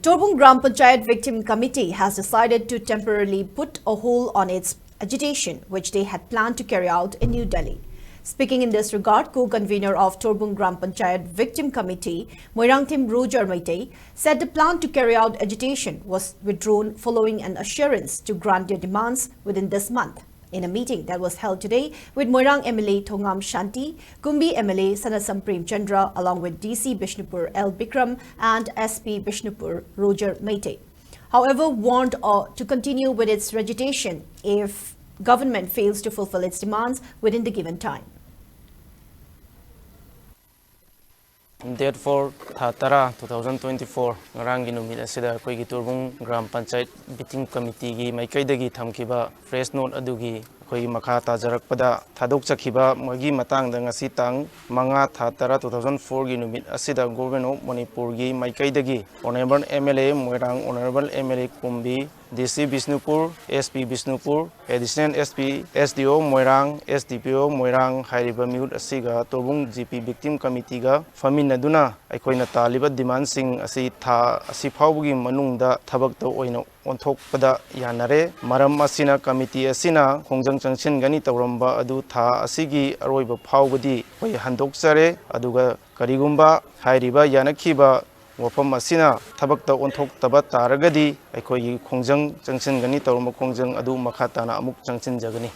Torbung Gram Panchayat Victim Committee has decided to temporarily put a hold on its agitation, which they had planned to carry out in New Delhi. Speaking in this regard, co-convener of Torbung Gram Panchayat Victim Committee, Moirangthim Roger Maitei, said the plan to carry out agitation was withdrawn following an assurance to grant their demands within this month. In a meeting that was held today with Moirang MLA Thongam Shanti, Kumbi MLA Sanasam Prem Chandra, along with DC Bishnupur L. Bikram and SP Bishnupur Roger Maitei. However, warned to continue with its agitation if government fails to fulfill its demands within the given time. Date 4 Tara 2024 ngarang ginumit asida koi gi Torbung Gram Panchayat Victim Committee gi maikaidagi thamkiba fresh note adugi koi makha tajarakpada thadok chakhiba magi matang da ngasi tang manga Tara 2004 gi numit asida government of Manipur gi maikaidagi honorable MLA Moirang honorable MLA Kumbi DC Bishnupur SP Bishnupur additional SP SDO Moirang SDPO Moirang hairiba miut asiga Torbung GP Victim Committee ga famin aduna aikoina taliba demand sing asi tha asi phawgi manungda thabak to oina onthokpada yanare maram asina committee asina khongjang changchin gani tawramba adu tha asigi aroiba phawbadi hoi handokchare aduga karigumba hairiba yanakhiba wafam asina thabak to onthoktaba taragadi aikoi khongjang changchin gani tawramba khongjang adu makha tana amuk changchin jagani